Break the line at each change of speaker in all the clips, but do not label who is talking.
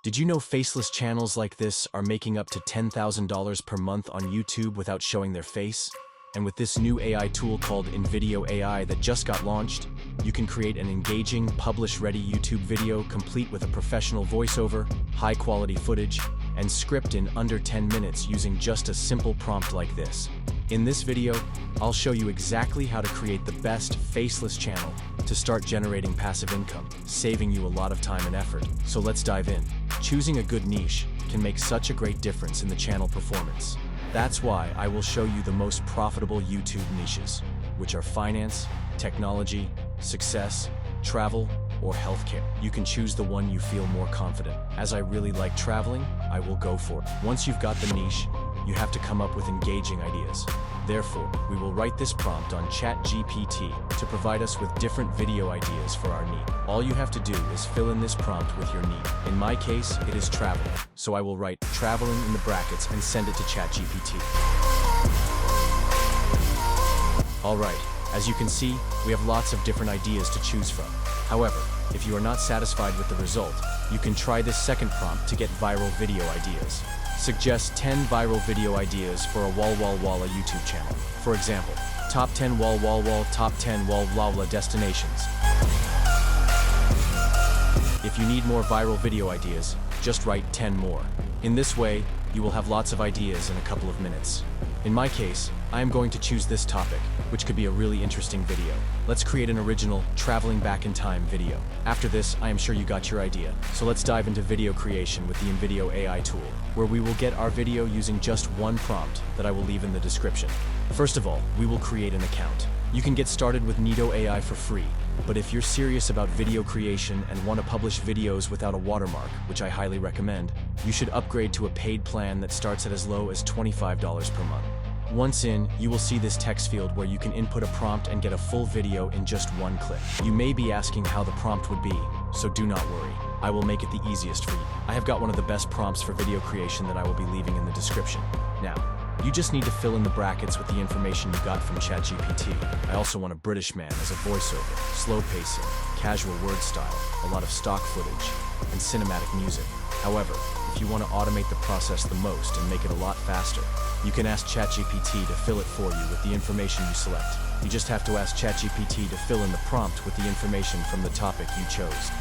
Did you know faceless channels like this are making up to $10,000 per month on YouTube without showing their face? And with this new AI tool called Invideo AI that just got launched, you can create an engaging, publish-ready YouTube video complete with a professional voiceover, high-quality footage, and script in under 10 minutes using just a simple prompt like this. In this video, I'll show you exactly how to create the best faceless channel to start generating passive income, saving you a lot of time and effort. So let's dive in. Choosing a good niche can make such a great difference in the channel performance. That's why I will show you the most profitable YouTube niches, which are finance, technology, success, travel, or healthcare. You can choose the one you feel more confident. As I really like traveling, I will go for it. Once you've got the niche, you have to come up with engaging ideas. Therefore, we will write this prompt on ChatGPT to provide us with different video ideas for our need. All you have to do is fill in this prompt with your need. In my case, it is travel, so I will write traveling in the brackets and send it to ChatGPT. Alright, as you can see, we have lots of different ideas to choose from. However, if you are not satisfied with the result, you can try this second prompt to get viral video ideas. Suggest 10 viral video ideas for a Walla YouTube channel. For example, top 10 top 10 Walla destinations. If you need more viral video ideas, just write 10 more. In this way, you will have lots of ideas in a couple of minutes. In my case, I am going to choose this topic, which could be a really interesting video. Let's create an original, traveling back in time video. After this, I am sure you got your idea. So let's dive into video creation with the Invideo AI tool, where we will get our video using just one prompt that I will leave in the description. First of all, we will create an account. You can get started with Invideo AI for free, but if you're serious about video creation and want to publish videos without a watermark, which I highly recommend, you should upgrade to a paid plan that starts at as low as $25 per month. Once in, you will see this text field where you can input a prompt and get a full video in just one click. You may be asking how the prompt would be, so do not worry. I will make it the easiest for you. I have got one of the best prompts for video creation that I will be leaving in the description. Now, you just need to fill in the brackets with the information you got from ChatGPT. I also want a British man as a voiceover, slow pacing, casual word style, a lot of stock footage, and cinematic music. However, if you want to automate the process the most and make it a lot faster, you can ask ChatGPT to fill it for you with the information you select. You just have to ask ChatGPT to fill in the prompt with the information from the topic you chose.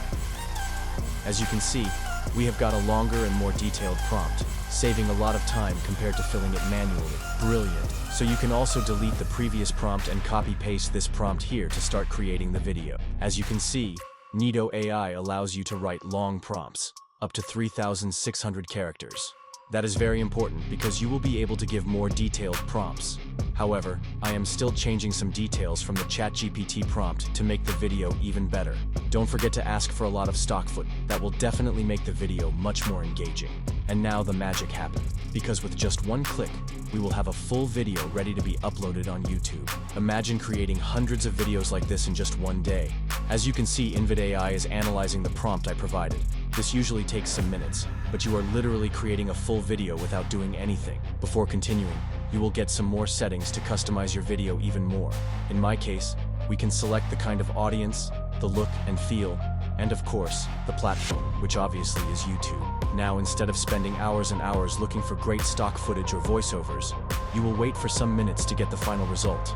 As you can see, we have got a longer and more detailed prompt, saving a lot of time compared to filling it manually. Brilliant! So you can also delete the previous prompt and copy-paste this prompt here to start creating the video. As you can see, Invideo AI allows you to write long prompts, up to 3,600 characters. That is very important because you will be able to give more detailed prompts. However, I am still changing some details from the ChatGPT prompt to make the video even better. Don't forget to ask for a lot of stock footage. That will definitely make the video much more engaging. And now the magic happens, because with just one click, we will have a full video ready to be uploaded on YouTube. Imagine creating hundreds of videos like this in just one day. As you can see, Invideo AI is analyzing the prompt I provided. This usually takes some minutes, but you are literally creating a full video without doing anything. Before continuing, you will get some more settings to customize your video even more. In my case, we can select the kind of audience, the look and feel, and of course, the platform, which obviously is YouTube. Now, instead of spending hours and hours looking for great stock footage or voiceovers, you will wait for some minutes to get the final result.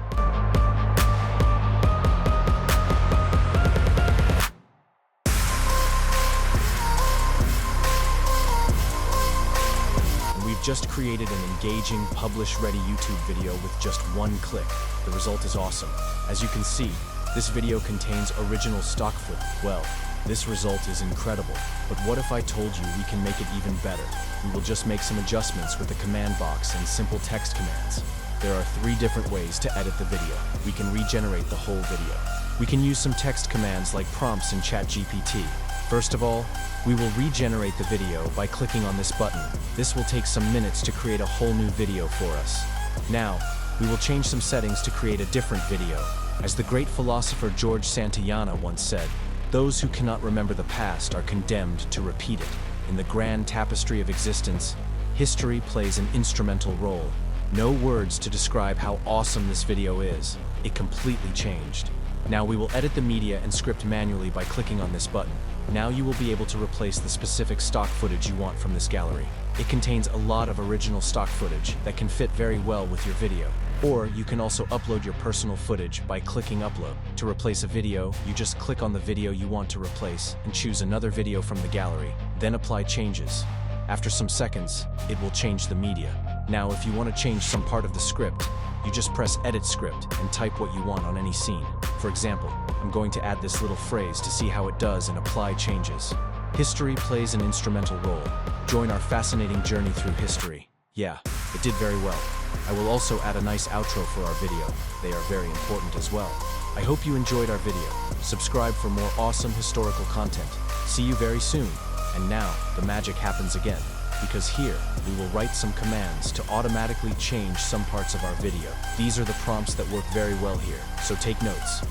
We've just created an engaging, publish-ready YouTube video with just one click. The result is awesome. As you can see, this video contains original stock footage. Well, this result is incredible. But what if I told you we can make it even better? We will just make some adjustments with the command box and simple text commands. There are 3 different ways to edit the video. We can regenerate the whole video. We can use some text commands like prompts in ChatGPT. First of all, we will regenerate the video by clicking on this button. This will take some minutes to create a whole new video for us. Now, we will change some settings to create a different video. As the great philosopher George Santayana once said, "Those who cannot remember the past are condemned to repeat it." In the grand tapestry of existence, history plays an instrumental role. No words to describe how awesome this video is. It completely changed. Now we will edit the media and script manually by clicking on this button. Now you will be able to replace the specific stock footage you want from this gallery. It contains a lot of original stock footage that can fit very well with your video. Or you can also upload your personal footage by clicking upload. To replace a video, you just click on the video you want to replace and choose another video from the gallery, then apply changes. After some seconds, it will change the media. Now, if you want to change some part of the script, you just press Edit Script and type what you want on any scene. For example, I'm going to add this little phrase to see how it does and apply changes. History plays an instrumental role. Join our fascinating journey through history. Yeah, it did very well. I will also add a nice outro for our video. They are very important as well. I hope you enjoyed our video. Subscribe for more awesome historical content. See you very soon. And now, the magic happens again, because here, we will write some commands to automatically change some parts of our video. These are the prompts that work very well here, so take notes.